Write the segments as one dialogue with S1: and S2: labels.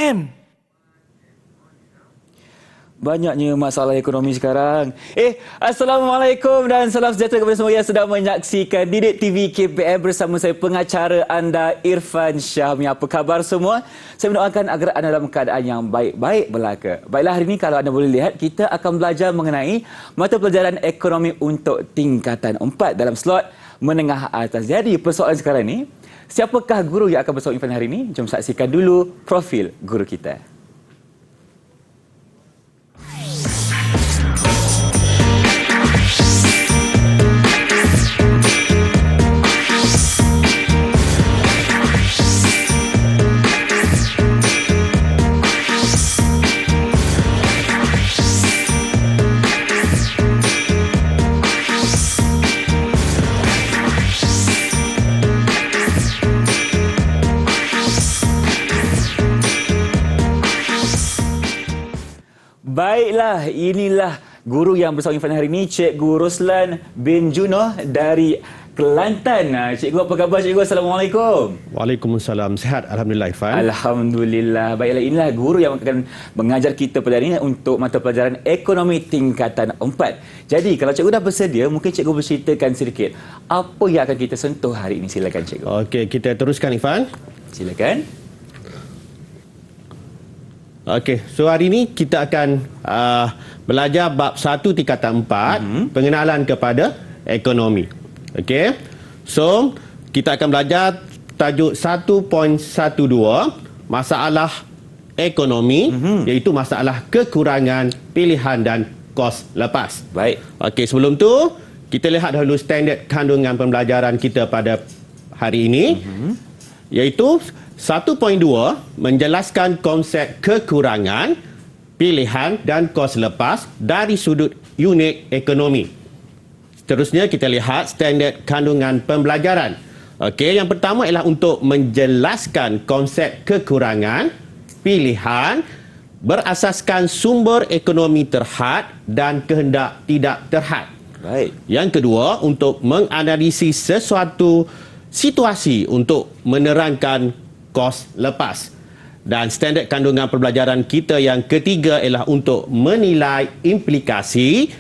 S1: KPM.
S2: Banyaknya masalah ekonomi sekarang. Assalamualaikum dan salam sejahtera kepada semua yang sedang menyaksikan Didik TV KPM bersama saya pengacara anda Irfan Syahmi. Apa khabar semua? Saya mendoakan agar anda dalam keadaan yang baik-baik belaka. Baiklah, hari ini kalau anda boleh lihat, kita akan belajar mengenai mata pelajaran ekonomi untuk tingkatan 4 dalam slot menengah atas. Jadi persoalan sekarang ni, siapakah guru yang akan bersama Irfan hari ini? Jom saksikan dulu profil guru kita. Baiklah, inilah guru yang bersama Irfan hari ini, Cikgu Roslan bin Junoh dari Kelantan. Cikgu, apa khabar Cikgu? Assalamualaikum.
S3: Waalaikumsalam. Sihat, Alhamdulillah Irfan.
S2: Alhamdulillah. Baiklah, inilah guru yang akan mengajar kita pada hari ini untuk mata pelajaran ekonomi tingkatan 4. Jadi, kalau Cikgu dah bersedia, mungkin Cikgu berceritakan sedikit apa yang akan kita sentuh hari ini. Silakan Cikgu.
S3: Okey, kita teruskan Irfan.
S2: Silakan.
S3: Okey, so hari ini kita akan belajar bab 1 tingkatan 4, pengenalan kepada ekonomi. Okey. So, kita akan belajar tajuk 1.12, masalah ekonomi, iaitu masalah kekurangan, pilihan dan kos lepas.
S2: Baik.
S3: Okey, sebelum tu kita lihat dahulu standard kandungan pembelajaran kita pada hari ini, iaitu 1.2 menjelaskan konsep kekurangan, pilihan dan kos lepas dari sudut unit ekonomi. Seterusnya kita lihat standard kandungan pembelajaran. Okey, yang pertama ialah untuk menjelaskan konsep kekurangan, pilihan berasaskan sumber ekonomi terhad dan kehendak tidak terhad.
S2: Baik.
S3: Yang kedua, untuk menganalisis sesuatu situasi untuk menerangkan kos lepas. Dan standard kandungan pembelajaran kita yang ketiga ialah untuk menilai implikasi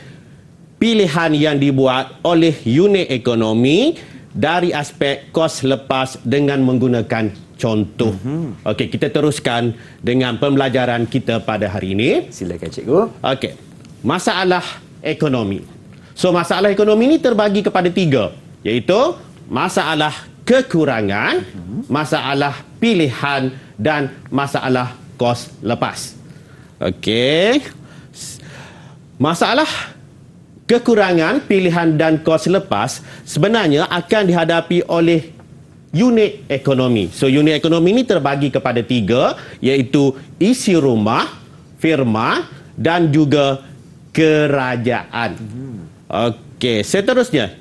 S3: pilihan yang dibuat oleh unit ekonomi dari aspek kos lepas dengan menggunakan contoh. Okey, kita teruskan dengan pembelajaran kita pada hari ini.
S2: Silakan Cikgu.
S3: Okey, masalah ekonomi. So, masalah ekonomi ini terbagi kepada 3, iaitu masalah kekurangan, masalah pilihan dan masalah kos lepas. Okey. Masalah kekurangan, pilihan dan kos lepas sebenarnya akan dihadapi oleh unit ekonomi. So, unit ekonomi ini terbagi kepada 3, iaitu isi rumah, firma dan juga kerajaan. Okey, seterusnya,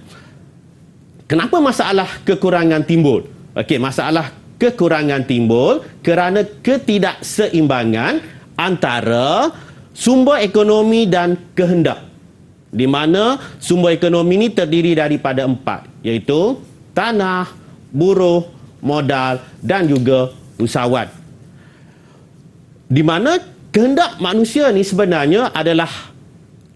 S3: kenapa masalah kekurangan timbul? Okey, masalah kekurangan timbul kerana ketidakseimbangan antara sumber ekonomi dan kehendak. Di mana sumber ekonomi ini terdiri daripada 4, iaitu tanah, buruh, modal dan juga usahawan. Di mana kehendak manusia ni sebenarnya adalah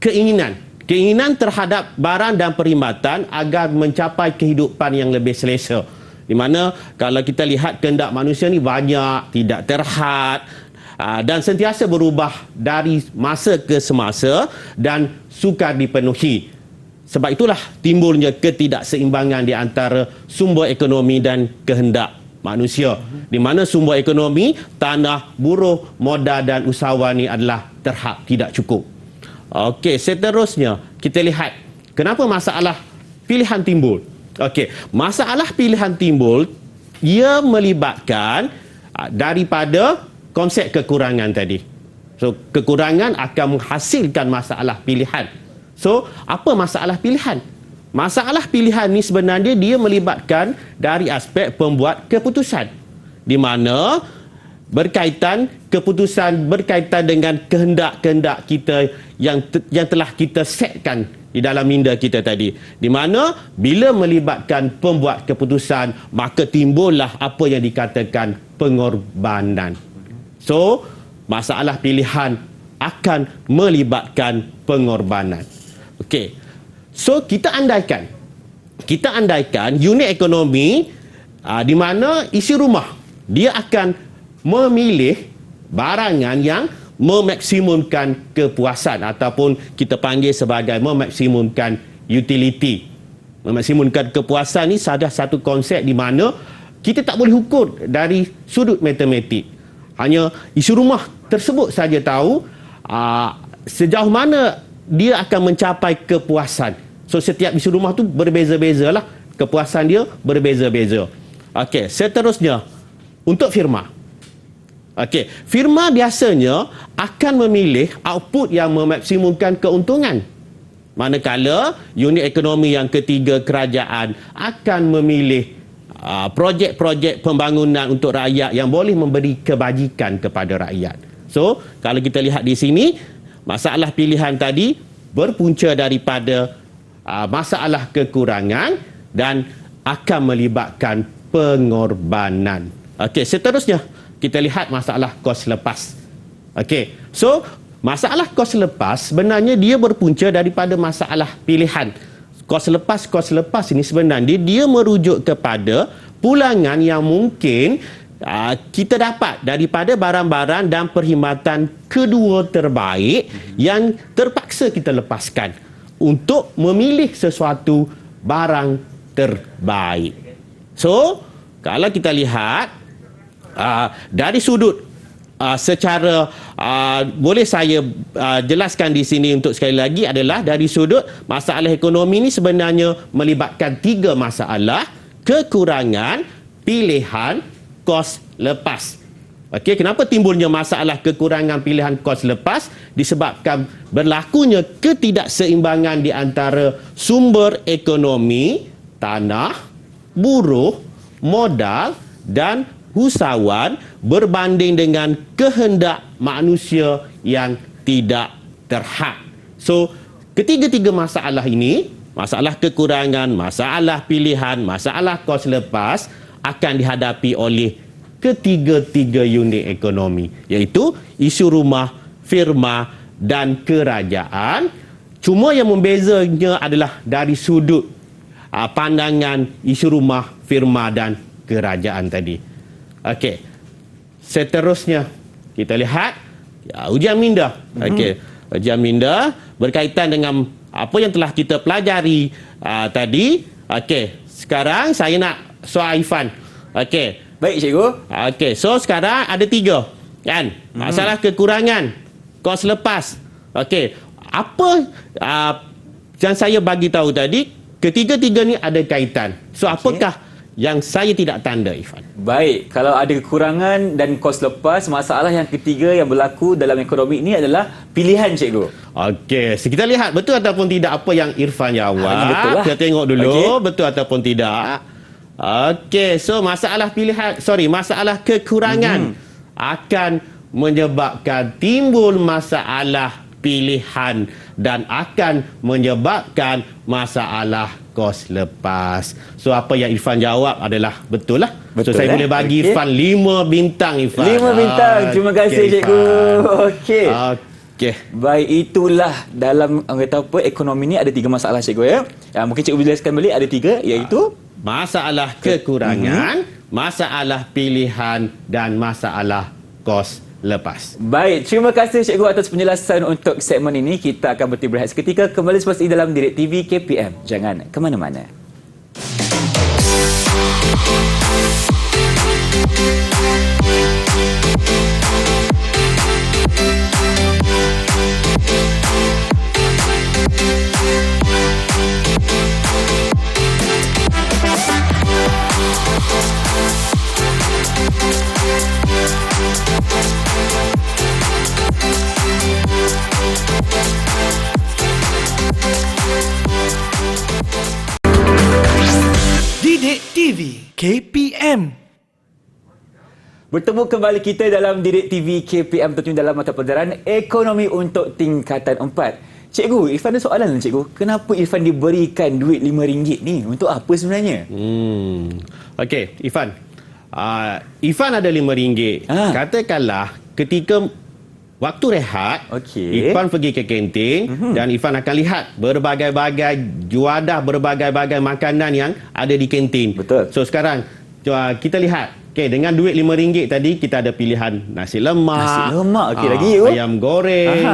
S3: keinginan terhadap barang dan perkhidmatan agar mencapai kehidupan yang lebih selesa. Di mana kalau kita lihat kehendak manusia ni banyak, tidak terhad dan sentiasa berubah dari masa ke semasa dan sukar dipenuhi. Sebab itulah timbulnya ketidakseimbangan di antara sumber ekonomi dan kehendak manusia. Di mana sumber ekonomi, tanah, buruh, modal dan usahawan ni adalah terhad, tidak cukup. Okey, seterusnya kita lihat kenapa masalah pilihan timbul. Okey, masalah pilihan timbul ia melibatkan daripada konsep kekurangan tadi. So, kekurangan akan menghasilkan masalah pilihan. So, apa masalah pilihan? Masalah pilihan ni sebenarnya dia melibatkan dari aspek pembuat keputusan. Di mana keputusan berkaitan dengan kehendak-kehendak kita yang telah kita setkan di dalam minda kita tadi. Di mana bila melibatkan pembuat keputusan, maka timbullah apa yang dikatakan pengorbanan. So, masalah pilihan akan melibatkan pengorbanan. Okey. So, kita andaikan unit ekonomi di mana isi rumah dia akan memilih barangan yang memaksimumkan kepuasan ataupun kita panggil sebagai memaksimumkan utility. Memaksimumkan kepuasan ni salah satu konsep di mana kita tak boleh ukur dari sudut matematik. Hanya isi rumah tersebut saja tahu sejauh mana dia akan mencapai kepuasan. So setiap isi rumah tu berbeza-beza lah. Kepuasan dia berbeza-beza. Okey, seterusnya untuk firma. Okey, firma biasanya akan memilih output yang memaksimumkan keuntungan. Manakala unit ekonomi yang ketiga, kerajaan, akan memilih projek-projek pembangunan untuk rakyat yang boleh memberi kebajikan kepada rakyat. So, kalau kita lihat di sini, masalah pilihan tadi berpunca daripada masalah kekurangan dan akan melibatkan pengorbanan. Okey, seterusnya kita lihat masalah kos lepas. Okey, so masalah kos lepas sebenarnya dia berpunca daripada masalah pilihan. Kos lepas ini sebenarnya dia merujuk kepada pulangan yang mungkin kita dapat daripada barang-barang dan perkhidmatan kedua terbaik yang terpaksa kita lepaskan untuk memilih sesuatu barang terbaik. So, kalau kita lihat dari sudut secara boleh saya jelaskan di sini untuk sekali lagi adalah dari sudut masalah ekonomi ini sebenarnya melibatkan 3 masalah: kekurangan, pilihan, kos lepas. Okey, kenapa timbulnya masalah kekurangan pilihan kos lepas? Disebabkan berlakunya ketidakseimbangan di antara sumber ekonomi, tanah, buruh, modal dan usahawan berbanding dengan kehendak manusia yang tidak terhad. So, ketiga-tiga masalah ini, masalah kekurangan, masalah pilihan, masalah kos lepas akan dihadapi oleh ketiga-tiga unit ekonomi, iaitu isu rumah, firma dan kerajaan. Cuma yang membezanya adalah dari sudut pandangan isu rumah, firma dan kerajaan tadi. Okey. Seterusnya kita lihat ujian minda. Okey. Ujian minda berkaitan dengan apa yang telah kita pelajari tadi. Okey. Sekarang saya nak soal Ifan. Okey.
S2: Baik, cikgu.
S3: Okey. So sekarang ada 3 kan? Masalah kekurangan, kos lepas. Okey. Apa yang saya bagi tahu tadi, ketiga-tiga ni ada kaitan. So apakah yang saya tidak tanda, Ifan?
S2: Baik, kalau ada kekurangan dan kos lepas, masalah yang ketiga yang berlaku dalam ekonomi ini adalah pilihan, cikgu.
S3: Okey, so kita lihat betul ataupun tidak apa yang Irfan jawab.
S2: Betul lah.
S3: Kita tengok dulu,
S2: Okey.
S3: betul ataupun tidak. Okey, so masalah masalah kekurangan akan menyebabkan timbul masalah pilihan dan akan menyebabkan masalah kos lepas. So apa yang Irfan jawab adalah betul lah.
S2: Betul,
S3: so saya boleh bagi Irfan 5 bintang, Irfan.
S2: 5 bintang. Terima kasih, cikgu. Okey.
S3: Okey.
S2: Baik, itulah dalam kata apa, ekonomi ni ada 3 masalah, cikgu ya. Mungkin cikgu boleh jelaskan balik, ada 3 iaitu
S3: masalah kekurangan, masalah pilihan dan masalah kos lepas.
S2: Baik, terima kasih cikgu atas penjelasan untuk segmen ini. Kita akan berhenti berehat seketika, kembali selepas ini dalam Direct TV KPM. Jangan ke mana-mana.
S1: Didik TV KPM.
S2: Bertemu kembali kita dalam Direct TV KPM, tentunya dalam mata pelajaran Ekonomi untuk Tingkatan 4. Cikgu, Irfan ada soalan, cikgu. Kenapa Irfan diberikan duit RM5 ni? Untuk apa sebenarnya?
S3: Okey, Irfan. Irfan ada RM5. Katakanlah ketika waktu rehat,
S2: Okey.
S3: Irfan pergi ke kantin dan Irfan akan lihat berbagai-bagai juadah, berbagai-bagai makanan yang ada di kantin.
S2: Betul.
S3: So sekarang kita lihat, dengan duit RM5 tadi kita ada pilihan nasi lemak.
S2: Nasi lemak, lagi tu.
S3: Ayam goreng.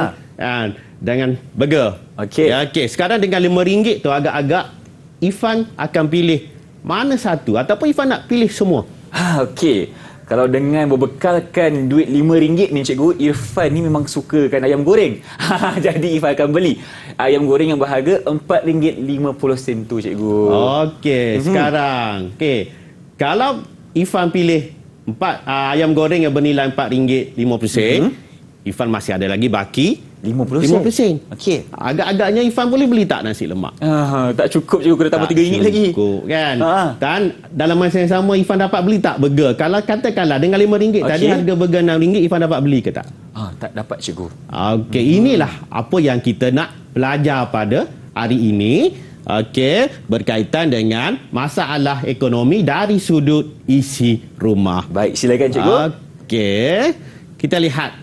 S3: Dengan burger.
S2: Okey.
S3: Sekarang dengan RM5 tu agak-agak Irfan akan pilih mana satu ataupun Irfan nak pilih semua.
S2: Okey. Kalau dengan berbekalkan duit RM5 ni cikgu, Irfan ni memang sukakan ayam goreng. Jadi Irfan akan beli ayam goreng yang berharga RM4.50 tu cikgu.
S3: Sekarang. Kalau Irfan pilih ayam goreng yang bernilai RM4.50, Irfan masih ada lagi baki RM50.
S2: Okey.
S3: Agak-agaknya Irfan boleh beli tak nasi lemak?
S2: Tak cukup cikgu, kena tambah RM3 lagi.
S3: Cukup kan. Dan dalam masa yang sama Irfan dapat beli tak burger? Kalau katakanlah dengan RM5 tadi harga burger RM6, Irfan dapat beli ke tak?
S2: Tak dapat cikgu.
S3: Inilah apa yang kita nak belajar pada hari ini. Berkaitan dengan masalah ekonomi dari sudut isi rumah.
S2: Baik, silakan cikgu.
S3: Kita lihat.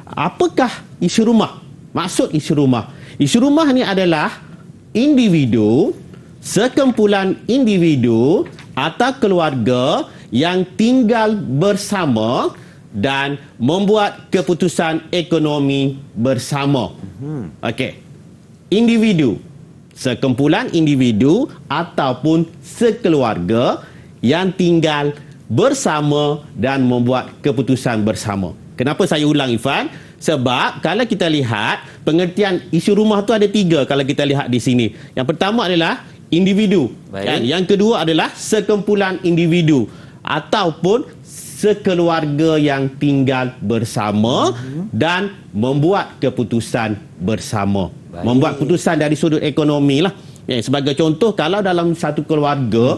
S3: Apakah isi rumah? Maksud isi rumah. Isi rumah ni adalah individu, sekumpulan individu atau keluarga yang tinggal bersama dan membuat keputusan ekonomi bersama. Individu, sekumpulan individu ataupun sekeluarga yang tinggal bersama dan membuat keputusan bersama. Kenapa saya ulang, Irfan? Sebab kalau kita lihat pengertian isi rumah tu ada 3 kalau kita lihat di sini. Yang pertama adalah individu. Yang kedua adalah sekumpulan individu ataupun sekeluarga yang tinggal bersama dan membuat keputusan bersama. Membuat keputusan dari sudut ekonomi lah. Sebagai contoh, kalau dalam satu keluarga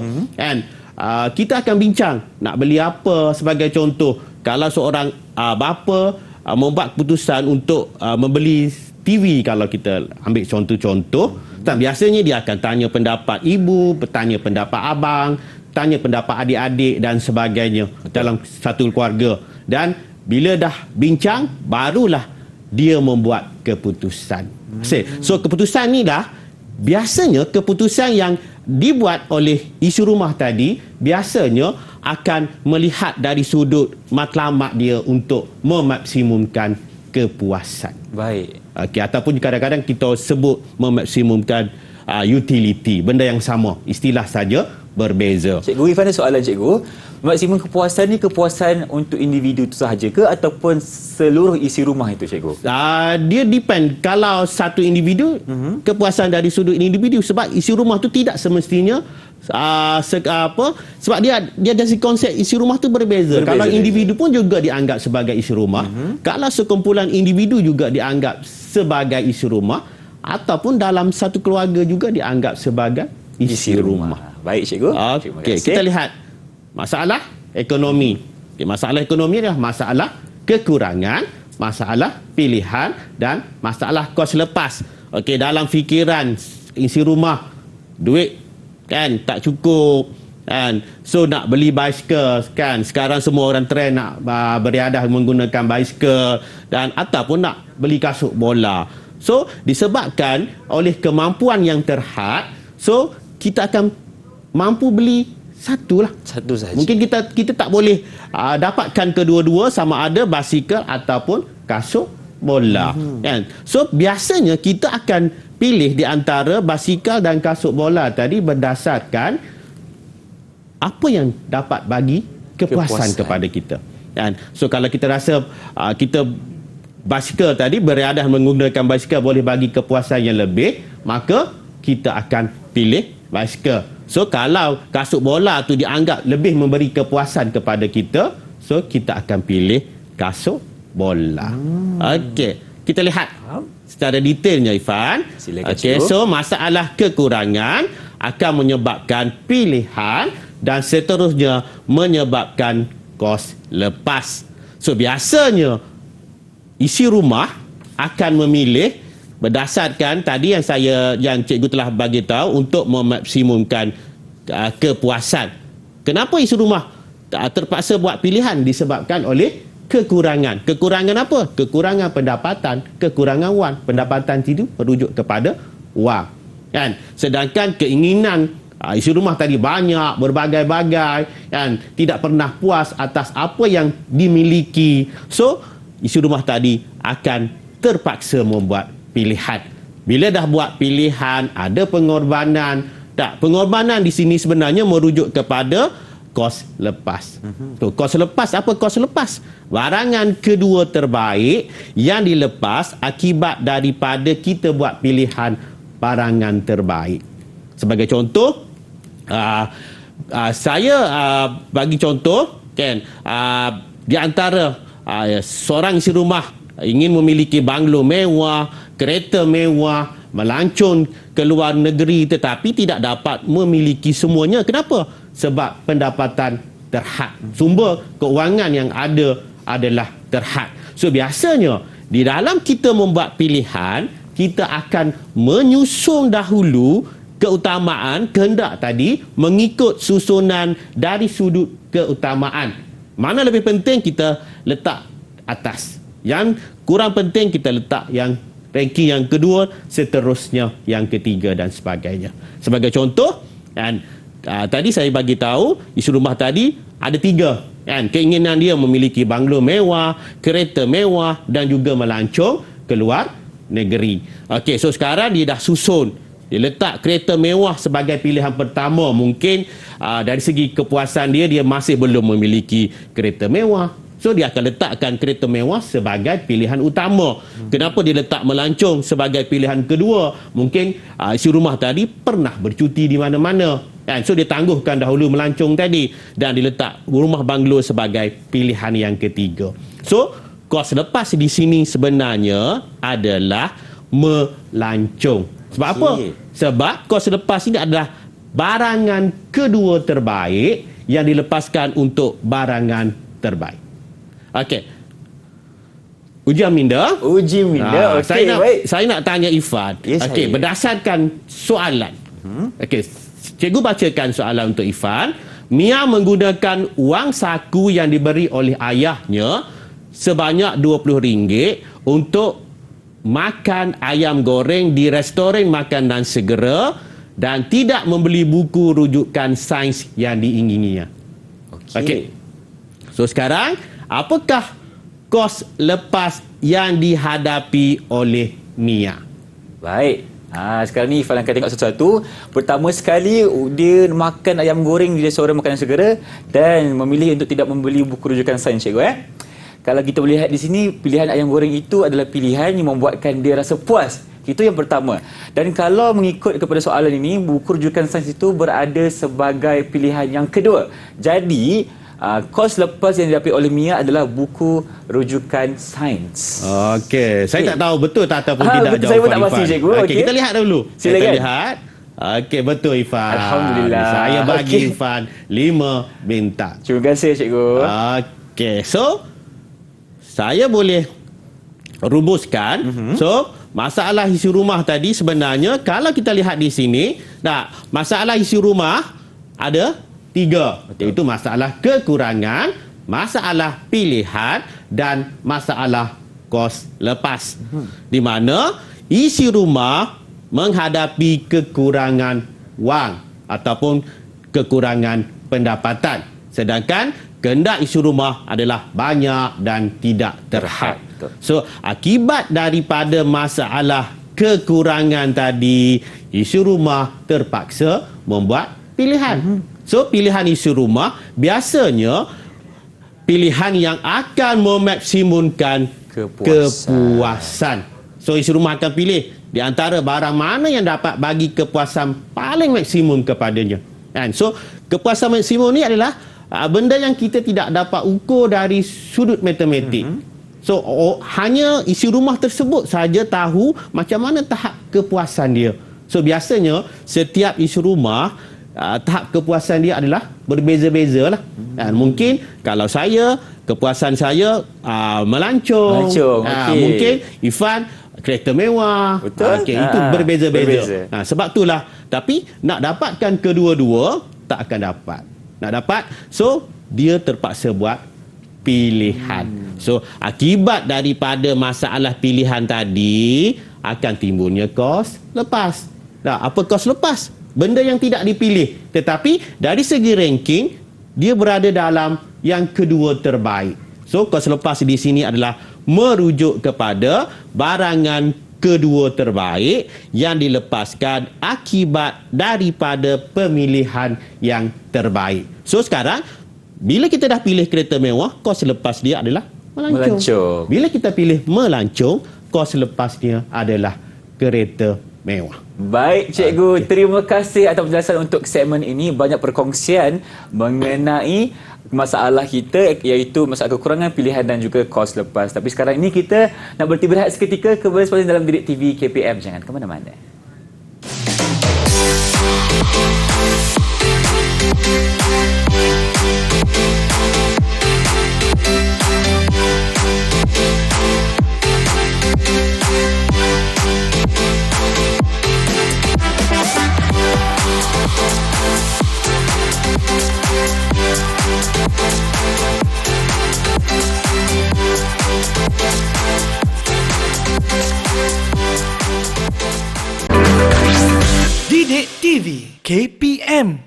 S3: kita akan bincang nak beli apa. Sebagai contoh, kalau seorang bapa membuat keputusan untuk membeli TV, kalau kita ambil contoh-contoh, biasanya dia akan tanya pendapat ibu, tanya pendapat abang, tanya pendapat adik-adik dan sebagainya dalam satu keluarga. Dan bila dah bincang, barulah dia membuat keputusan. So keputusan ni dah biasanya keputusan yang dibuat oleh isi rumah tadi biasanya akan melihat dari sudut matlamat dia untuk memaksimumkan kepuasan.
S2: Baik.
S3: Ataupun kadang-kadang kita sebut memaksimumkan utility, benda yang sama, istilah saja berbeza.
S2: Cikgu Irfan ada soalan cikgu. Maksimum kepuasan ni kepuasan untuk individu itu sahaja ke ataupun seluruh isi rumah itu cikgu?
S3: Dia depend. Kalau satu individu, kepuasan dari sudut individu, sebab isi rumah tu tidak semestinya sebab dia dari konsep isi rumah tu berbeza. Kalau individu pun juga dianggap sebagai isi rumah. Kalau sekumpulan individu juga dianggap sebagai isi rumah, ataupun dalam satu keluarga juga dianggap sebagai isi rumah.
S2: Baik cikgu. Terima kasih.
S3: Kita lihat masalah ekonomi. Masalah ekonomi adalah masalah kekurangan, masalah pilihan dan masalah kos lepas. Dalam fikiran isi rumah, duit kan tak cukup kan. So nak beli basikal kan. Sekarang semua orang trend nak beriadah menggunakan basikal dan ataupun nak beli kasut bola. So disebabkan oleh kemampuan yang terhad, so kita akan mampu beli satu saja. Mungkin kita tak boleh dapatkan kedua-dua, sama ada basikal ataupun kasut bola. Kan? So biasanya kita akan pilih di antara basikal dan kasut bola tadi berdasarkan apa yang dapat bagi kepuasan kepada kita. Kan? So kalau kita rasa kita basikal tadi, beriadah menggunakan basikal boleh bagi kepuasan yang lebih, maka kita akan pilih basikal. So kalau kasut bola tu dianggap lebih memberi kepuasan kepada kita, so kita akan pilih kasut bola. Kita lihat secara detailnya, Irfan. So masalah kekurangan akan menyebabkan pilihan dan seterusnya menyebabkan kos lepas. So biasanya isi rumah akan memilih berdasarkan tadi yang cikgu telah bagi tahu untuk memaksimumkan kepuasan. Kenapa isi rumah terpaksa buat pilihan? Disebabkan oleh kekurangan. Kekurangan apa? Kekurangan pendapatan, kekurangan wang. Pendapatan itu merujuk kepada wang. Kan? Sedangkan keinginan isi rumah tadi banyak, berbagai-bagai, kan? Tidak pernah puas atas apa yang dimiliki. So, isi rumah tadi akan terpaksa membuat pilihan. Bila dah buat pilihan, ada pengorbanan. Tak, pengorbanan di sini sebenarnya merujuk kepada kos lepas. Tu, kos lepas, apa kos lepas? Barangan kedua terbaik yang dilepas akibat daripada kita buat pilihan barangan terbaik. Sebagai contoh, saya bagi contoh, kan, di antara seorang isi rumah ingin memiliki banglo mewah, kereta mewah, melancong ke luar negeri tetapi tidak dapat memiliki semuanya. Kenapa? Sebab pendapatan terhad. Sumber keuangan yang ada adalah terhad. So biasanya di dalam kita membuat pilihan, kita akan menyusun dahulu keutamaan kehendak tadi mengikut susunan dari sudut keutamaan. Mana lebih penting kita letak atas. Yang kurang penting kita letak yang ranking yang kedua, seterusnya yang ketiga dan sebagainya. Sebagai contoh, kan, tadi saya bagi tahu isi rumah tadi ada 3, kan, keinginan dia memiliki banglo mewah, kereta mewah dan juga melancong ke luar negeri. Okey, so sekarang dia dah susun, dia letak kereta mewah sebagai pilihan pertama. Mungkin dari segi kepuasan dia masih belum memiliki kereta mewah. So dia akan letakkan kereta mewah sebagai pilihan utama. Kenapa dia letak melancong sebagai pilihan kedua? Mungkin isi rumah tadi pernah bercuti di mana-mana. Kan? So dia tangguhkan dahulu melancong tadi dan diletak rumah banglo sebagai pilihan yang ketiga. So kos lepas di sini sebenarnya adalah melancong. Sebab apa? Sebab kos lepas ini adalah barangan kedua terbaik yang dilepaskan untuk barangan terbaik. Okey. Ujian minda.
S2: Uji minda. Okey, baik.
S3: Saya nak tanya Ifan.
S2: Yes,
S3: okey, berdasarkan soalan. Okey, cikgu bacakan soalan untuk Ifan. Mia menggunakan wang saku yang diberi oleh ayahnya sebanyak RM20 untuk makan ayam goreng di restoran makanan segera dan tidak membeli buku rujukan sains yang diingininya. Okey. So sekarang, apakah kos lepas yang dihadapi oleh Mia?
S2: Baik. Sekarang ni Ifan akan tengok satu-satu. Pertama sekali, dia makan ayam goreng di restoran makanan segera dan memilih untuk tidak membeli buku rujukan sains, cikgu. Kalau kita boleh lihat di sini, pilihan ayam goreng itu adalah pilihan yang membuatkan dia rasa puas. Itu yang pertama. Dan kalau mengikut kepada soalan ini, buku rujukan sains itu berada sebagai pilihan yang kedua. Jadi, kos lepas yang didapat oleh Mia adalah buku rujukan sains.
S3: Okey, saya tak tahu betul tak ataupun tidak
S2: betul,
S3: jawapan
S2: saya pun tak pasti,
S3: Ifan.
S2: cikgu.
S3: Okey, kita lihat dulu.
S2: Silakan.
S3: Kita lihat. Okey, betul Ifan.
S2: Alhamdulillah.
S3: Saya bagi Ifan 5 bintang.
S2: Terima kasih, cikgu.
S3: Okey, so saya boleh rumuskan. So, masalah isi rumah tadi sebenarnya kalau kita lihat di sini, masalah isi rumah ada 3, iaitu masalah kekurangan, masalah pilihan dan masalah kos lepas. Di mana isi rumah menghadapi kekurangan wang ataupun kekurangan pendapatan. Sedangkan kehendak isi rumah adalah banyak dan tidak terhad. So, akibat daripada masalah kekurangan tadi, isi rumah terpaksa membuat pilihan. So, pilihan isi rumah biasanya pilihan yang akan memaksimumkan kepuasan. So, isi rumah akan pilih di antara barang mana yang dapat bagi kepuasan paling maksimum kepadanya. And so, kepuasan maksimum ni adalah benda yang kita tidak dapat ukur dari sudut matematik. So, hanya isi rumah tersebut saja tahu macam mana tahap kepuasan dia. So, biasanya setiap isi rumah tahap kepuasan dia adalah berbeza-beza lah. Mungkin kalau saya, kepuasan saya melancong.
S2: Okay.
S3: Mungkin Ifan kereta mewah.
S2: Betul.
S3: Itu berbeza-beza. Sebab itulah. Tapi nak dapatkan kedua-dua tak akan dapat. Nak dapat, so dia terpaksa buat pilihan. So, akibat daripada masalah pilihan tadi akan timbulnya kos lepas. Apa kos lepas? Benda yang tidak dipilih. Tetapi dari segi ranking, dia berada dalam yang kedua terbaik. So, kos lepas di sini adalah merujuk kepada barangan kedua terbaik yang dilepaskan akibat daripada pemilihan yang terbaik. So, sekarang bila kita dah pilih kereta mewah, kos lepas dia adalah melancong. Bila kita pilih melancong, kos lepasnya adalah kereta mewah.
S2: Baik cikgu, terima kasih atas penjelasan untuk segmen ini. Banyak perkongsian mengenai masalah kita, iaitu masalah kekurangan pilihan dan juga kos lepas. Tapi sekarang ini kita nak berhenti berehat seketika, kembali selepas ini dalam Didik TV KPM. Jangan ke mana-mana.
S1: Didik TV KPM.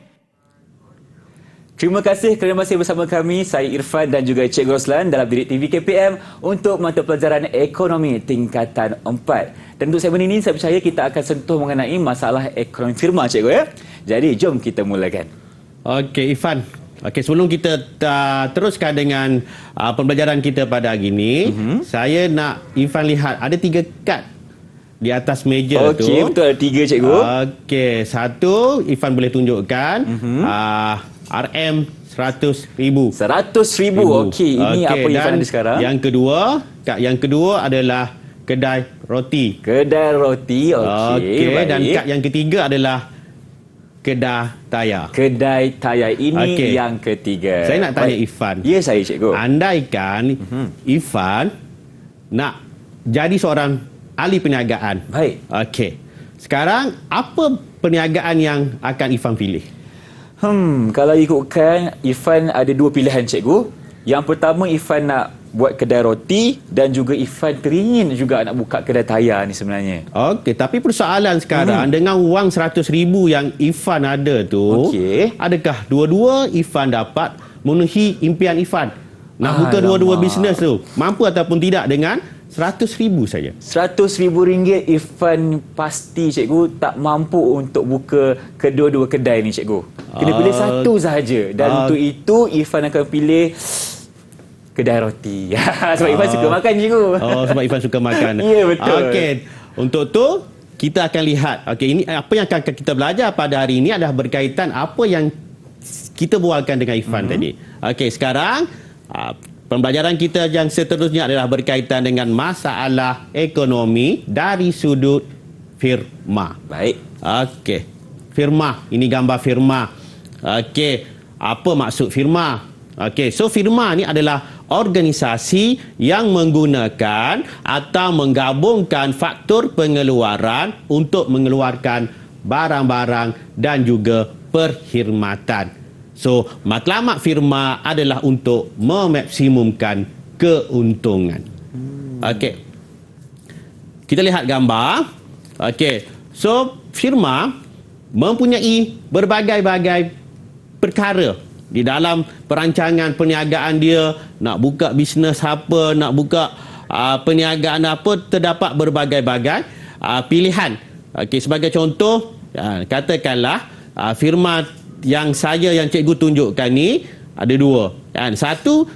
S2: Terima kasih kerana masih bersama kami, saya Irfan dan juga Cikgu Roslan dalam Didik TV KPM untuk mata pelajaran ekonomi tingkatan 4. Dan untuk segmen ini saya percaya kita akan sentuh mengenai masalah ekonomi firma cikgu ya. Jadi jom kita mulakan.
S3: Okey Irfan. Okey, sebelum kita teruskan dengan pembelajaran kita pada hari ini, saya nak Irfan lihat ada 3 kad di atas meja tu.
S2: Okey, betul ada 3 cikgu.
S3: Okey, satu Irfan boleh tunjukkan RM 100,000.
S2: 100,000. Okey, ini apa yang Irfan ada sekarang?
S3: Kad yang kedua adalah kedai roti.
S2: Kedai roti. Okey,
S3: dan kad yang ketiga adalah kedai tayar.
S2: Kedai tayar ini yang ketiga.
S3: Saya nak tanya Irfan.
S2: Ya, saya cikgu.
S3: Andaikan Irfan nak jadi seorang ahli perniagaan.
S2: Baik.
S3: Okey. Sekarang apa perniagaan yang akan Irfan pilih?
S2: Kalau ikutkan, Irfan ada 2 pilihan cikgu. Yang pertama, Irfan nak buat kedai roti dan juga Irfan teringin juga nak buka kedai tayar ni sebenarnya.
S3: Okey, tapi persoalan sekarang dengan wang 100,000 yang Irfan ada tu, adakah dua-dua Irfan dapat memenuhi impian Irfan? Nak buka dua-dua bisnes tu, mampu ataupun tidak dengan 100,000 saja?
S2: RM100,000 Irfan pasti cikgu tak mampu untuk buka kedua-dua kedai ni cikgu. Kena pilih satu sahaja. Dan untuk itu Irfan akan pilih kedai roti. Sebab Irfan suka makan cikgu.
S3: Sebab Irfan suka makan.
S2: Ya, betul.
S3: Okey. Untuk tu kita akan lihat. Okey, ini apa yang akan kita belajar pada hari ini adalah berkaitan apa yang kita bualkan dengan Irfan tadi. Okey, sekarang pembelajaran kita yang seterusnya adalah berkaitan dengan masalah ekonomi dari sudut firma.
S2: Baik.
S3: Okey. Firma, ini gambar firma. Okey, apa maksud firma? Okey, so firma ni adalah organisasi yang menggunakan atau menggabungkan faktor pengeluaran untuk mengeluarkan barang-barang dan juga perkhidmatan. So, matlamat firma adalah untuk memaksimumkan keuntungan. Okey. Kita lihat gambar. Okey. So, firma mempunyai berbagai-bagai perkara di dalam perancangan perniagaan dia. Nak buka bisnes apa, nak buka perniagaan apa, terdapat berbagai-bagai pilihan. Okey, sebagai contoh, katakanlah firma yang cikgu tunjukkan ni ada 2 kan. Satu,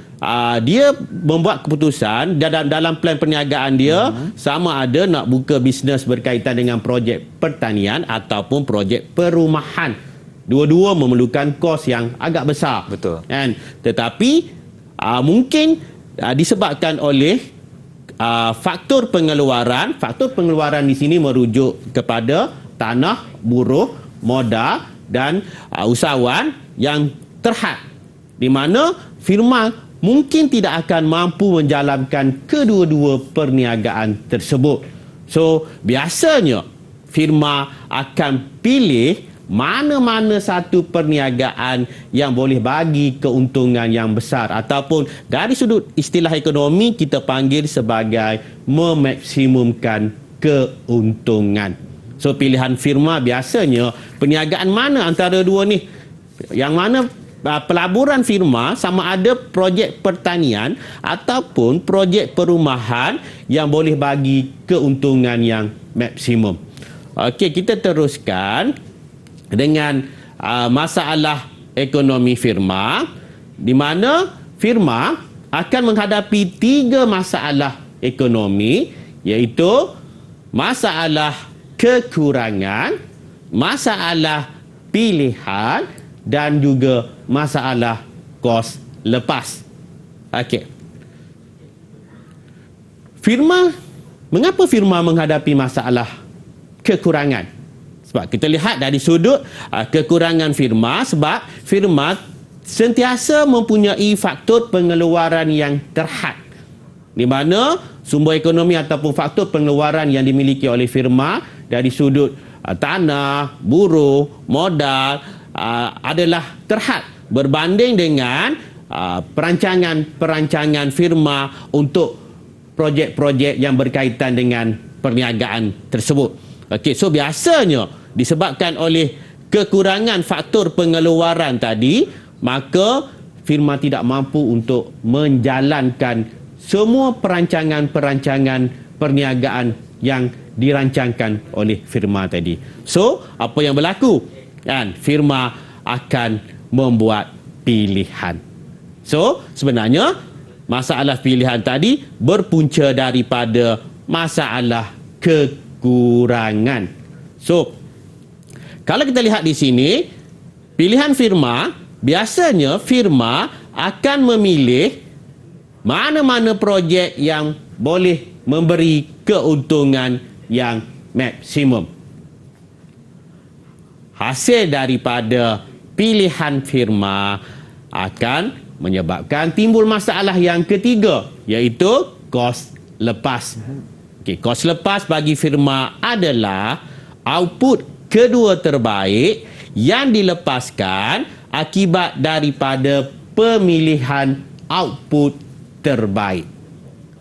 S3: dia membuat keputusan dalam plan perniagaan dia sama ada nak buka bisnes berkaitan dengan projek pertanian ataupun projek perumahan. Dua-dua memerlukan kos yang agak besar.
S2: Betul.
S3: Kan? Tetapi mungkin disebabkan oleh faktor pengeluaran. Faktor pengeluaran di sini merujuk kepada tanah, buruh, modal dan usahawan yang terhad, di mana firma mungkin tidak akan mampu menjalankan kedua-dua perniagaan tersebut. So, biasanya firma akan pilih mana-mana satu perniagaan yang boleh bagi keuntungan yang besar, ataupun dari sudut istilah ekonomi kita panggil sebagai memaksimumkan keuntungan. So pilihan firma biasanya perniagaan mana antara dua ni? Yang mana pelaburan firma sama ada projek pertanian ataupun projek perumahan yang boleh bagi keuntungan yang maksimum. Okey, kita teruskan dengan masalah ekonomi firma, di mana firma akan menghadapi 3 masalah ekonomi, iaitu masalah kekurangan, masalah pilihan dan juga masalah kos lepas. Okey. Mengapa firma menghadapi masalah kekurangan? Sebab kita lihat dari sudut kekurangan firma, sebab firma sentiasa mempunyai faktor pengeluaran yang terhad, di mana sumber ekonomi ataupun faktor pengeluaran yang dimiliki oleh firma dari sudut tanah, buruh, modal adalah terhad berbanding dengan perancangan firma untuk projek-projek yang berkaitan dengan perniagaan tersebut. Okey, so biasanya disebabkan oleh kekurangan faktor pengeluaran tadi, maka firma tidak mampu untuk menjalankan semua perancangan-perancangan perniagaan yang dirancangkan oleh firma tadi. So, apa yang berlaku? Kan, firma akan membuat pilihan. So, sebenarnya masalah pilihan tadi berpunca daripada masalah kekurangan. So, kalau kita lihat di sini, pilihan firma, biasanya firma akan memilih mana-mana projek yang boleh memberi keuntungan yang maksimum. Hasil daripada pilihan firma akan menyebabkan timbul masalah yang ketiga, iaitu kos lepas. Okey, kos lepas bagi firma adalah output kedua terbaik yang dilepaskan akibat daripada pemilihan output terbaik.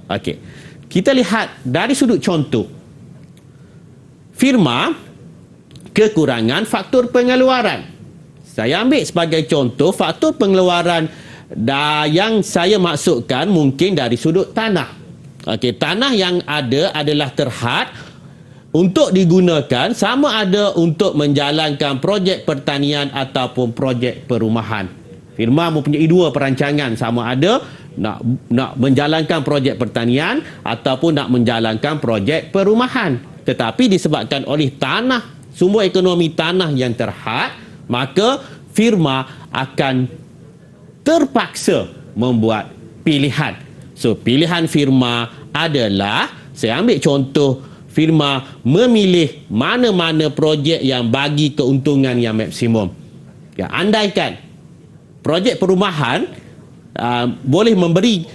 S3: Okey, kita lihat dari sudut contoh. Firma kekurangan faktor pengeluaran. Saya ambil sebagai contoh faktor pengeluaran yang saya maksudkan mungkin dari sudut tanah. Okey, tanah yang ada adalah terhad untuk digunakan sama ada untuk menjalankan projek pertanian ataupun projek perumahan. Firma mempunyai 2 perancangan, sama ada nak menjalankan projek pertanian ataupun nak menjalankan projek perumahan. Tetapi disebabkan oleh tanah, sumber ekonomi tanah yang terhad, maka firma akan terpaksa membuat pilihan. So, pilihan firma adalah, saya ambil contoh, firma memilih mana-mana projek yang bagi keuntungan yang maksimum. Ya, andaikan projek perumahan boleh memberi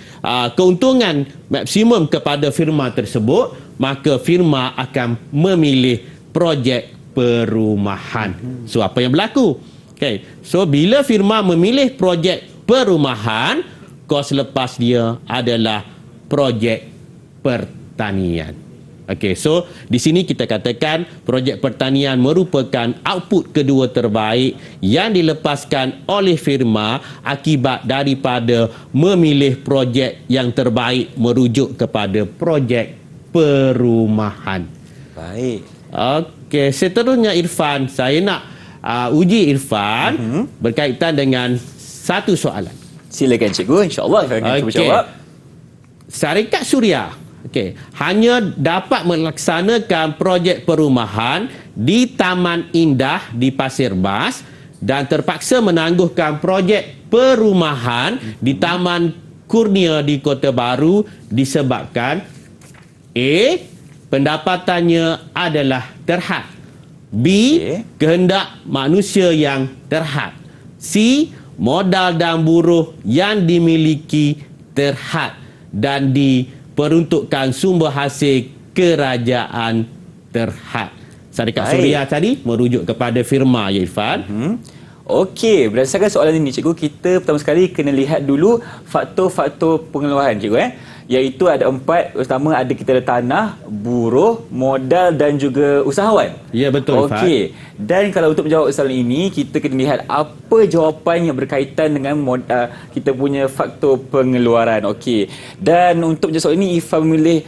S3: keuntungan maksimum kepada firma tersebut, maka firma akan memilih projek perumahan. So, apa yang berlaku? Okay. So, bila firma memilih projek perumahan, kos lepas dia adalah projek pertanian. Okey, so di sini kita katakan projek pertanian merupakan output kedua terbaik yang dilepaskan oleh firma akibat daripada memilih projek yang terbaik merujuk kepada projek perumahan.
S2: Baik.
S3: Okey, seterusnya Irfan, saya nak uji Irfan berkaitan dengan satu soalan.
S2: Silakan cikgu, insya-Allah saya akan cuba jawab.
S3: Syarikat Suria hanya dapat melaksanakan projek perumahan di Taman Indah di Pasir Bas dan terpaksa menangguhkan projek perumahan di Taman Kurnia di Kota Baru disebabkan A. Pendapatannya adalah terhad, B. Kehendak manusia yang terhad, C. Modal dan buruh yang dimiliki terhad, dan D. Peruntukan sumber hasil kerajaan terhad. Syarikat
S2: Baik.
S3: Suria tadi merujuk kepada firma, ya Irfan.
S2: Okey, berdasarkan soalan ini cikgu, kita pertama sekali kena lihat dulu faktor-faktor pengeluaran cikgu iaitu ada 4. Pertama ada kita ada tanah, buruh, modal dan juga usahawan.
S3: Ya, betul Irfan.
S2: Okey. Dan kalau untuk menjawab soalan ini, kita kena lihat apa jawapan yang berkaitan dengan kita punya faktor pengeluaran. Okey. Dan untuk menjawab soalan ini, Ifan memilih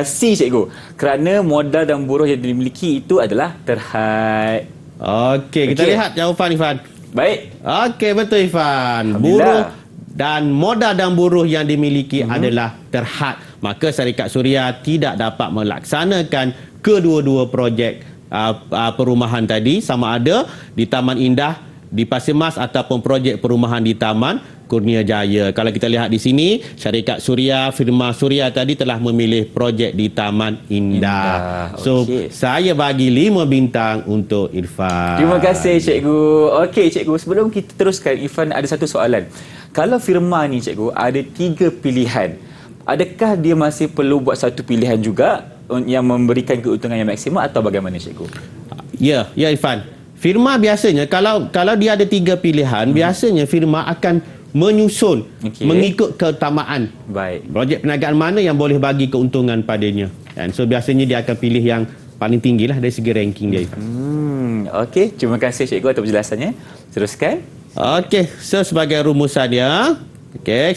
S2: C cikgu. Kerana modal dan buruh yang dimiliki itu adalah terhad.
S3: Okey, kita
S2: Okey.
S3: lihat jawapan Irfan.
S2: Baik.
S3: Okey, betul Irfan.
S2: Alhamdulillah.
S3: Buruh dan modal dan buruh yang dimiliki adalah terhad. Maka Syarikat Suria tidak dapat melaksanakan kedua-dua projek perumahan tadi, sama ada di Taman Indah, di Pasir Mas ataupun projek perumahan di Taman Kurnia Jaya. Kalau kita lihat di sini, Syarikat Suria, firma Suria tadi telah memilih projek di Taman Indah. So,
S2: Okey.
S3: saya bagi 5 bintang untuk Irfan.
S2: Terima kasih cikgu. Okey cikgu, sebelum kita teruskan, Ifan ada satu soalan. Kalau firma ni cikgu ada 3 pilihan, adakah dia masih perlu buat satu pilihan juga yang memberikan keuntungan yang maksimal atau bagaimana cikgu?
S3: Ya, Irfan. Firma biasanya kalau dia ada 3 pilihan, biasanya firma akan menyusun mengikut keutamaan.
S2: Baik.
S3: Projek perniagaan mana yang boleh bagi keuntungan padanya. And so biasanya dia akan pilih yang paling tinggi lah dari segi ranking dia, Irfan.
S2: Okey, terima kasih cikgu atas penjelasannya. Teruskan.
S3: Okey, so sebagai rumusan dia,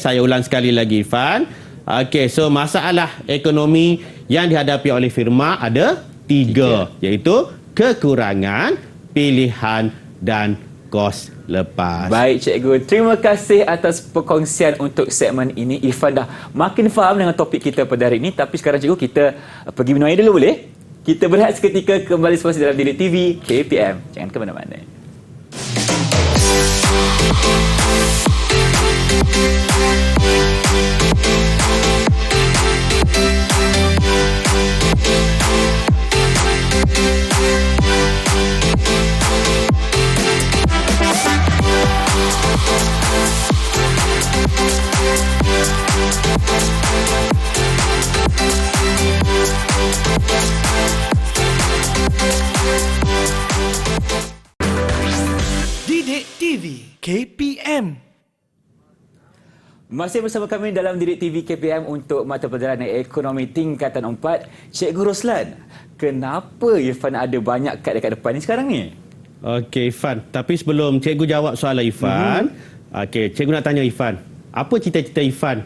S3: saya ulang sekali lagi Irfan. Okey, so masalah ekonomi yang dihadapi oleh firma ada 3, iaitu kekurangan, pilihan dan kos lepas.
S2: Baik cikgu, terima kasih atas perkongsian untuk segmen ini. Irfan dah makin faham dengan topik kita pada hari ini. Tapi sekarang cikgu, kita pergi minum air dulu boleh? Kita berehat seketika, kembali selepas dalam Didik TV KPM. Jangan ke mana-mana.
S1: Didik TV KPM.
S2: Masih bersama kami dalam Didik TV KPM untuk mata pelajaran ekonomi tingkatan 4. Cikgu Roslan, kenapa Irfan ada banyak kad dekat depan ni sekarang ni?
S3: Okey Irfan, tapi sebelum cikgu jawab soalan Irfan, cikgu nak tanya Irfan, apa cita-cita Irfan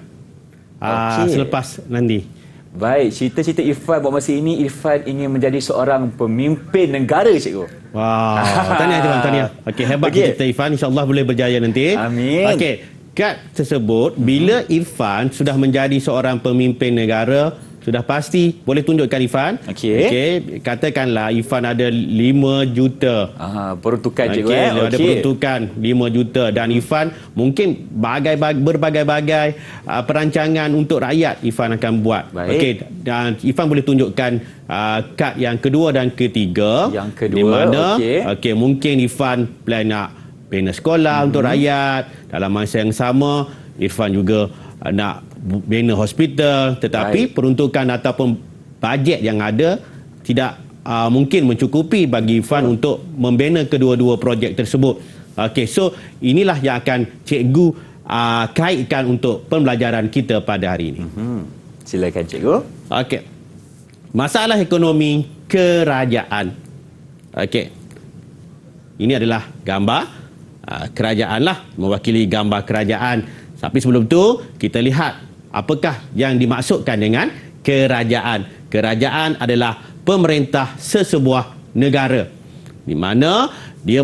S3: selepas nanti?
S2: Baik, cita-cita Irfan buat masa ini, Irfan ingin menjadi seorang pemimpin negara cikgu.
S3: Wow, tahniah Irfan, tahniah. Okey, hebat cita-cita Irfan, insya-Allah boleh berjaya nanti.
S2: Amin.
S3: Okey, kad tersebut bila Irfan sudah menjadi seorang pemimpin negara, sudah pasti boleh tunjukkan Irfan. Okey, katakanlah Irfan ada 5 juta.
S2: Peruntukan cikgu.
S3: Ada peruntukan 5 juta dan Irfan mungkin berbagai-bagai perancangan untuk rakyat Irfan akan buat. Okey, dan Irfan boleh tunjukkan kad yang kedua dan ketiga.
S2: Yang kedua,
S3: di mana
S2: okey.
S3: mungkin Irfan plan nak bina sekolah untuk rakyat. Dalam masa yang sama Irfan juga nak bina hospital, tetapi peruntukan ataupun bajet yang ada tidak mungkin mencukupi bagi Irfan untuk membina kedua-dua projek tersebut. Okey, so inilah yang akan cikgu kaitkan untuk pembelajaran kita pada hari ini.
S2: Silakan cikgu.
S3: Okey. Masalah ekonomi kerajaan. Okey. Ini adalah gambar kerajaan lah, mewakili gambar kerajaan. Tapi sebelum tu, kita lihat apakah yang dimaksudkan dengan kerajaan. Kerajaan adalah pemerintah sesebuah negara, di mana dia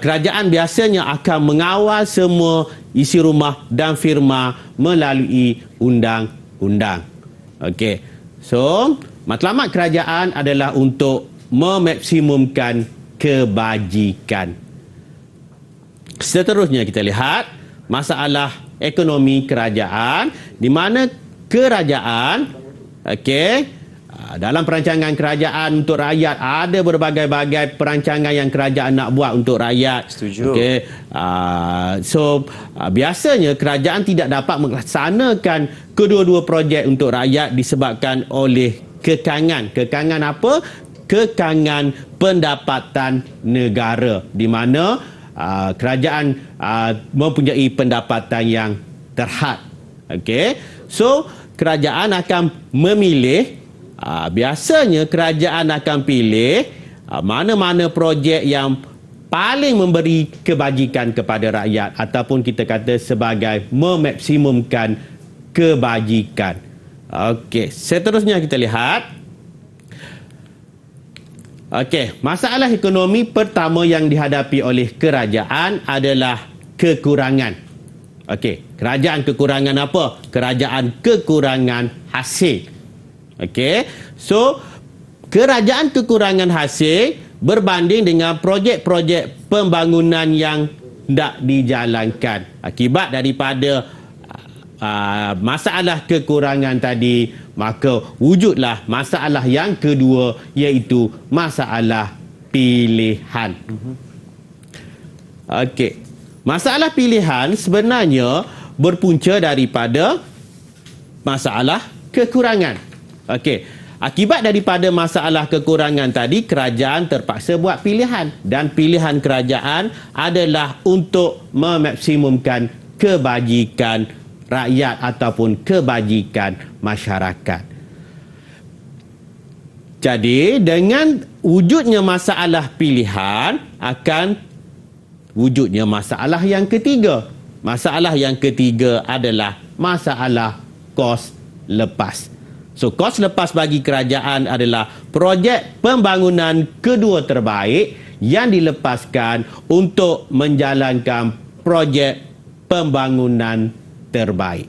S3: kerajaan biasanya akan mengawal semua isi rumah dan firma melalui undang-undang. Okey. So, matlamat kerajaan adalah untuk memaksimumkan kebajikan. Seterusnya kita lihat masalah ekonomi kerajaan, di mana kerajaan dalam perancangan kerajaan untuk rakyat ada berbagai-bagai perancangan yang kerajaan nak buat untuk rakyat.
S2: Setuju.
S3: Biasanya kerajaan tidak dapat melaksanakan kedua-dua projek untuk rakyat disebabkan oleh kekangan. Kekangan apa? kekangan pendapatan negara, di mana kerajaan mempunyai pendapatan yang terhad. Okey, so kerajaan akan memilih, biasanya kerajaan akan pilih mana-mana projek yang paling memberi kebajikan kepada rakyat, ataupun kita kata sebagai memaksimumkan kebajikan. Okey, seterusnya kita lihat. Okey, masalah ekonomi pertama yang dihadapi oleh kerajaan adalah kekurangan. Okey, kerajaan kekurangan apa? Kerajaan kekurangan hasil. Okey, so kerajaan kekurangan hasil berbanding dengan projek-projek pembangunan yang tidak dijalankan. Akibat daripada masalah kekurangan tadi, maka wujudlah masalah yang kedua, iaitu masalah pilihan. Okey, masalah pilihan sebenarnya berpunca daripada masalah kekurangan. Okey, akibat daripada masalah kekurangan tadi, kerajaan terpaksa buat pilihan, dan pilihan kerajaan adalah untuk memaksimumkan kebajikan rakyat ataupun kebajikan masyarakat. Jadi, dengan wujudnya masalah pilihan, akan wujudnya masalah yang ketiga. Masalah yang ketiga adalah masalah kos lepas. So, kos lepas bagi kerajaan adalah projek pembangunan kedua terbaik yang dilepaskan untuk menjalankan projek pembangunan terbaik.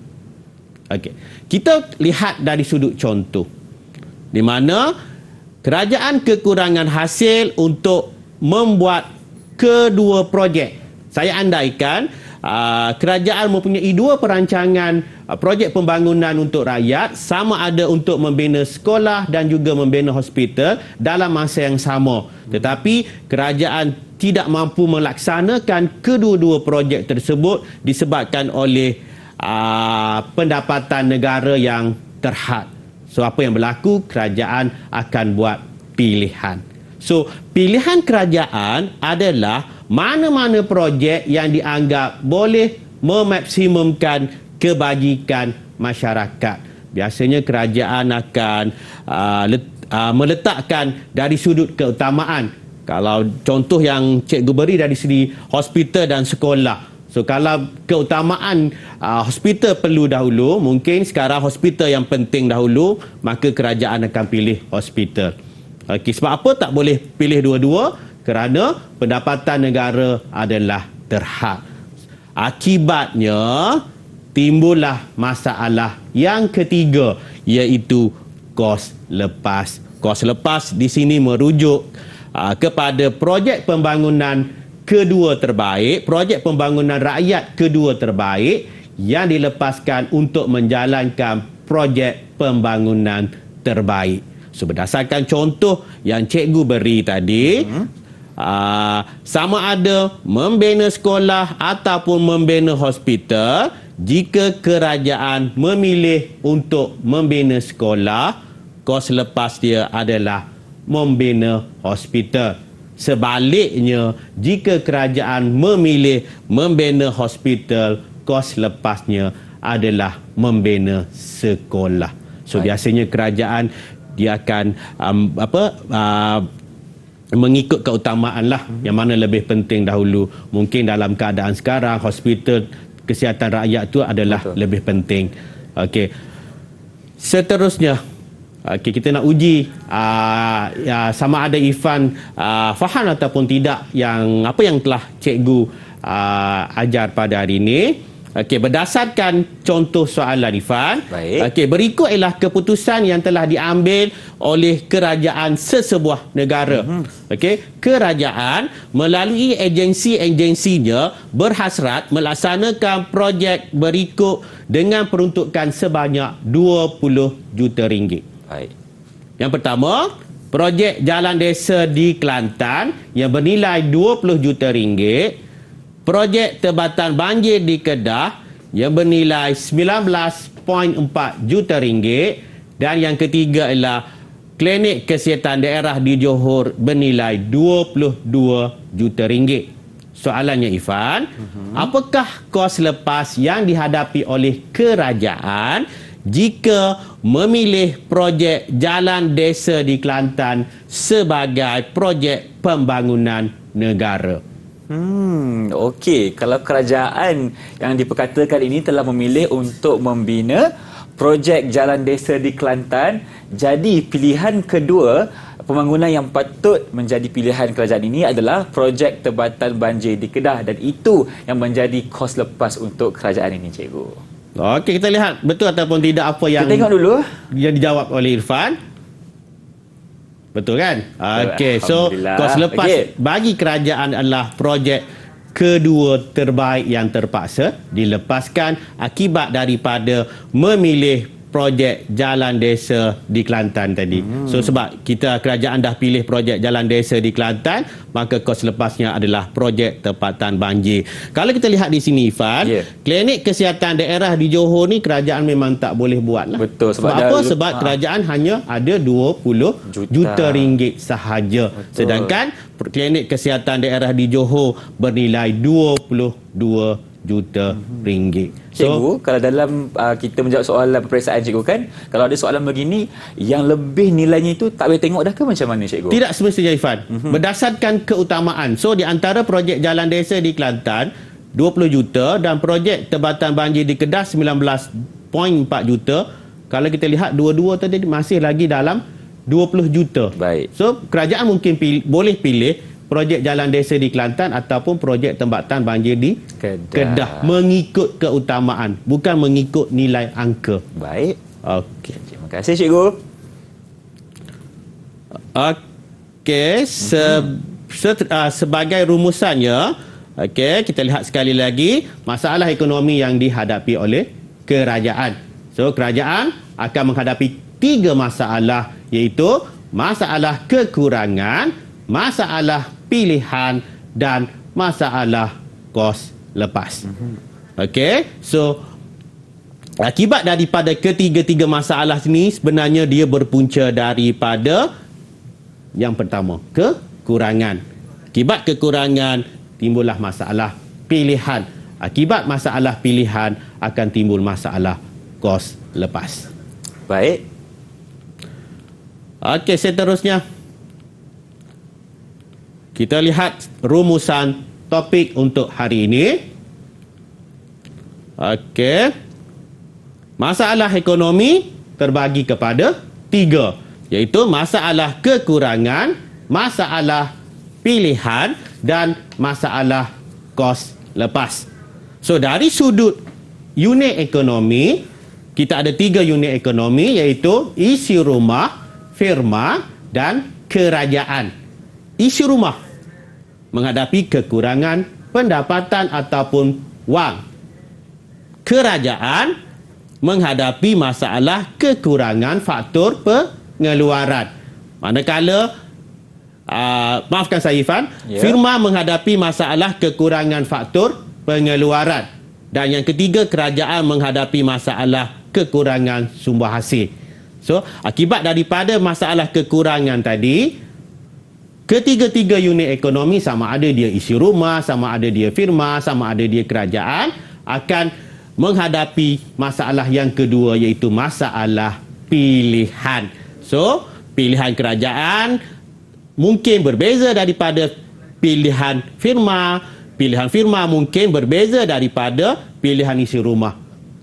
S3: Okey, kita lihat dari sudut contoh, di mana kerajaan kekurangan hasil untuk membuat kedua projek. Saya andaikan kerajaan mempunyai dua perancangan projek pembangunan untuk rakyat, sama ada untuk membina sekolah dan juga membina hospital dalam masa yang sama. Tetapi kerajaan tidak mampu melaksanakan kedua-dua projek tersebut disebabkan oleh pendapatan negara yang terhad. So, apa yang berlaku? Kerajaan akan buat pilihan. So, pilihan kerajaan adalah mana-mana projek yang dianggap boleh memaksimumkan kebajikan masyarakat. Biasanya kerajaan akan meletakkan dari sudut keutamaan. Kalau contoh yang cikgu beri dari segi hospital dan sekolah. So, kalau keutamaan hospital perlu dahulu, mungkin sekarang hospital yang penting dahulu, maka kerajaan akan pilih hospital. Okey, sebab apa tak boleh pilih dua-dua? Kerana pendapatan negara adalah terhad. Akibatnya, timbullah masalah yang ketiga, iaitu kos lepas. Kos lepas di sini merujuk kepada projek pembangunan kedua terbaik, projek pembangunan rakyat kedua terbaik yang dilepaskan untuk menjalankan projek pembangunan terbaik. So, berdasarkan contoh yang cikgu beri tadi, sama ada membina sekolah ataupun membina hospital, jika kerajaan memilih untuk membina sekolah, kos lepas dia adalah membina hospital. Sebaliknya, jika kerajaan memilih membina hospital, kos lepasnya adalah membina sekolah. So, biasanya kerajaan dia akan mengikut keutamaan lah, yang mana lebih penting dahulu. Mungkin dalam keadaan sekarang, hospital kesihatan rakyat tu adalah lebih penting. Okey, seterusnya, kita nak uji sama ada Irfan faham ataupun tidak yang apa yang telah cikgu ajar pada hari ini. Okey, berdasarkan contoh soalan Irfan, okey, berikut ialah keputusan yang telah diambil oleh kerajaan sesebuah negara. Okey, kerajaan melalui agensi-agensinya berhasrat melaksanakan projek berikut dengan peruntukan sebanyak 20 juta ringgit. Baik. Yang pertama, projek jalan desa di Kelantan yang bernilai 20 juta ringgit. Projek tebatan banjir di Kedah yang bernilai 19.4 juta ringgit. Dan yang ketiga ialah klinik kesihatan daerah di Johor bernilai 22 juta ringgit. Soalannya Ifan, apakah kos lepas yang dihadapi oleh kerajaan jika memilih projek jalan desa di Kelantan sebagai projek pembangunan negara?
S2: Okey. Kalau kerajaan yang diperkatakan ini telah memilih untuk membina projek jalan desa di Kelantan, jadi pilihan kedua pembangunan yang patut menjadi pilihan kerajaan ini adalah projek tebatan banjir di Kedah, dan itu yang menjadi kos lepas untuk kerajaan ini, cikgu.
S3: Okey, kita lihat betul ataupun tidak apa yang
S2: Kita tengok dulu.
S3: yang dijawab oleh Irfan. Betul kan? Okey, so
S2: Alhamdulillah.
S3: kos lepas
S2: Okey.
S3: bagi kerajaan adalah projek kedua terbaik yang terpaksa dilepaskan akibat daripada memilih projek jalan desa di Kelantan tadi. So sebab kerajaan dah pilih projek jalan desa di Kelantan, maka kos lepasnya adalah projek tempatan banjir. Kalau kita lihat di sini Ifan, klinik kesihatan daerah di Johor ni kerajaan memang tak boleh buat lah.
S2: Betul,
S3: sebab apa? Sebab kerajaan hanya ada 20 juta ringgit sahaja.
S2: Betul.
S3: Sedangkan klinik kesihatan daerah di Johor bernilai 22 juta ringgit.
S2: Cikgu, kalau dalam kita menjawab soalan peperiksaan cikgu kan, kalau ada soalan begini yang lebih nilainya itu tak boleh tengok dah ke macam mana, cikgu?
S3: Tidak semestinya Ifan. Berdasarkan keutamaan. So di antara projek jalan desa di Kelantan 20 juta dan projek tebatan banjir di Kedah 19.4 juta. Kalau kita lihat dua-dua tadi masih lagi dalam 20 juta.
S2: Baik.
S3: So kerajaan mungkin boleh pilih projek jalan desa di Kelantan ataupun projek tembatan banjir di Kedah mengikut keutamaan, bukan mengikut nilai angka.
S2: Baik.
S3: Okey.
S2: Terima kasih, cikgu.
S3: Okey, sebagai rumusannya, okey, kita lihat sekali lagi masalah ekonomi yang dihadapi oleh kerajaan. So kerajaan akan menghadapi 3 masalah, iaitu masalah kekurangan, masalah pilihan dan masalah kos lepas. Okey, so akibat daripada ketiga-tiga masalah ini sebenarnya dia berpunca daripada yang pertama, kekurangan. Akibat kekurangan timbullah masalah pilihan. Akibat masalah pilihan akan timbul masalah kos lepas.
S2: Baik.
S3: Okey, seterusnya kita lihat rumusan topik untuk hari ini. Okey. Masalah ekonomi terbagi kepada 3, iaitu masalah kekurangan, masalah pilihan dan masalah kos lepas. So dari sudut unit ekonomi, kita ada 3 unit ekonomi, iaitu isi rumah, firma dan kerajaan. Isi rumah menghadapi kekurangan pendapatan ataupun wang. Kerajaan menghadapi masalah kekurangan faktor pengeluaran. Manakala maafkan saya Ifan, firma menghadapi masalah kekurangan faktor pengeluaran. Dan yang ketiga, kerajaan menghadapi masalah kekurangan sumber hasil. So, akibat daripada masalah kekurangan tadi, ketiga-tiga unit ekonomi, sama ada dia isi rumah, sama ada dia firma, sama ada dia kerajaan, akan menghadapi masalah yang kedua, iaitu masalah pilihan. So, pilihan kerajaan mungkin berbeza daripada pilihan firma. Pilihan firma mungkin berbeza daripada pilihan isi rumah.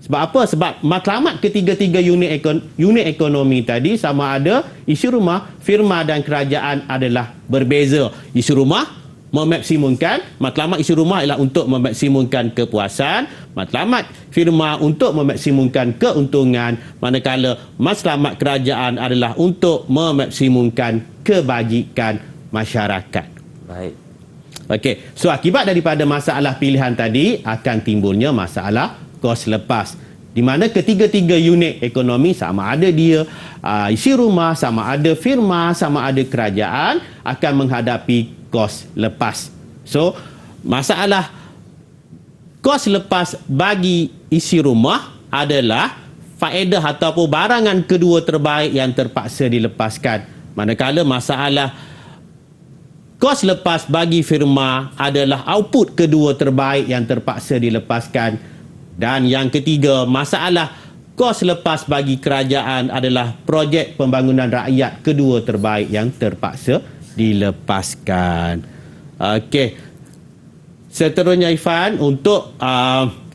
S3: Sebab apa? Sebab matlamat ketiga-tiga unit ekonomi tadi, sama ada isi rumah, firma dan kerajaan adalah berbeza. Isi rumah memaksimumkan, matlamat isi rumah ialah untuk memaksimumkan kepuasan, matlamat firma untuk memaksimumkan keuntungan, manakala matlamat kerajaan adalah untuk memaksimumkan kebajikan masyarakat.
S2: Baik.
S3: Okey, so akibat daripada masalah pilihan tadi akan timbulnya masalah kos lepas, di mana ketiga-tiga unit ekonomi, sama ada dia isi rumah, sama ada firma, sama ada kerajaan, akan menghadapi kos lepas. So, masalah kos lepas bagi isi rumah adalah faedah ataupun barangan kedua terbaik yang terpaksa dilepaskan. Manakala masalah kos lepas bagi firma adalah output kedua terbaik yang terpaksa dilepaskan. Dan yang ketiga, masalah kos lepas bagi kerajaan adalah projek pembangunan rakyat kedua terbaik yang terpaksa dilepaskan. Okey. Seterusnya Ifan, untuk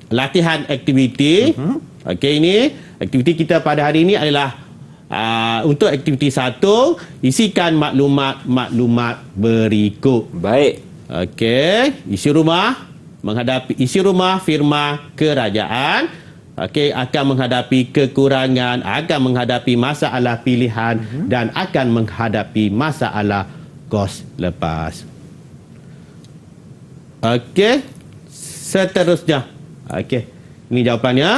S3: latihan aktiviti. Okey, ini aktiviti kita pada hari ini adalah untuk aktiviti 1, isikan maklumat berikut.
S2: Baik.
S3: Okey, isi rumah firma kerajaan. Okey, akan menghadapi kekurangan, akan menghadapi masalah pilihan dan akan menghadapi masalah kos lepas. Okey, seterusnya. Okey, ini jawapannya.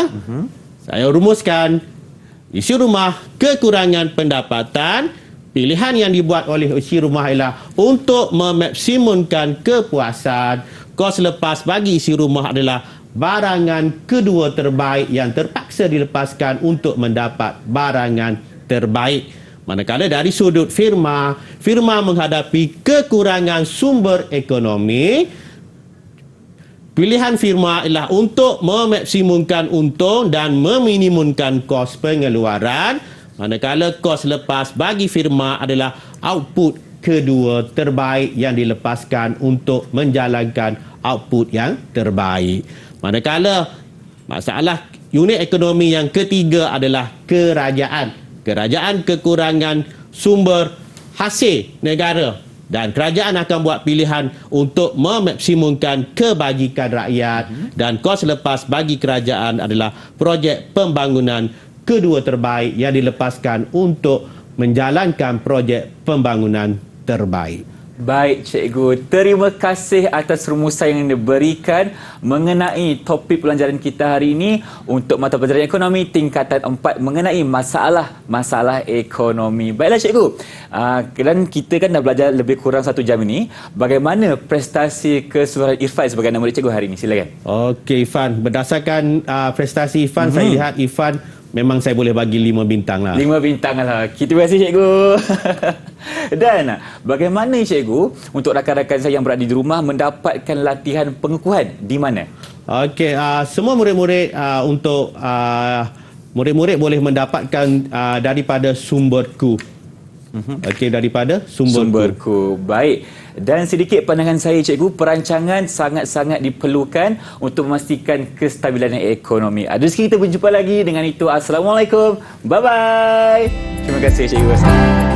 S3: Saya rumuskan. Isi rumah kekurangan pendapatan, pilihan yang dibuat oleh isi rumah ialah untuk memaksimumkan kepuasan. Kos lepas bagi isi rumah adalah barangan kedua terbaik yang terpaksa dilepaskan untuk mendapat barangan terbaik. Manakala dari sudut firma menghadapi kekurangan sumber ekonomi, pilihan firma ialah untuk memaksimumkan untung dan meminimumkan kos pengeluaran. Manakala kos lepas bagi firma adalah output kedua terbaik yang dilepaskan untuk menjalankan output yang terbaik. Manakala masalah unit ekonomi yang ketiga adalah kerajaan. Kerajaan kekurangan sumber hasil negara. Dan kerajaan akan buat pilihan untuk memaksimumkan kebajikan rakyat. Dan kos lepas bagi kerajaan adalah projek pembangunan kedua terbaik yang dilepaskan untuk menjalankan projek pembangunan terbaik.
S2: Baik, Cikgu. Terima kasih atas rumusan yang diberikan mengenai topik pelajaran kita hari ini untuk mata pelajaran ekonomi tingkatan 4 mengenai masalah ekonomi. Baiklah, Cikgu. Dan kita kan dah belajar lebih kurang 1 jam ini. Bagaimana prestasi keseluruhan Irfan sebagai anak murid Cikgu hari ini? Silakan.
S3: Okey, Ifan. Berdasarkan prestasi Ifan, saya lihat Ifan memang saya boleh bagi 5 bintang lah.
S2: 5 bintang lah. Terima kasih, Cikgu. Dan bagaimana, Cikgu, untuk rakan-rakan saya yang berada di rumah mendapatkan latihan pengukuhan di mana?
S3: Okey, semua murid-murid murid-murid boleh mendapatkan daripada sumberku. Okey, daripada sumberku.
S2: Baik. Dan sedikit pandangan saya, Cikgu, perancangan sangat-sangat diperlukan untuk memastikan kestabilan ekonomi. Ada rezeki kita berjumpa lagi. Dengan itu, Assalamualaikum. Bye-bye. Terima kasih, Cikgu.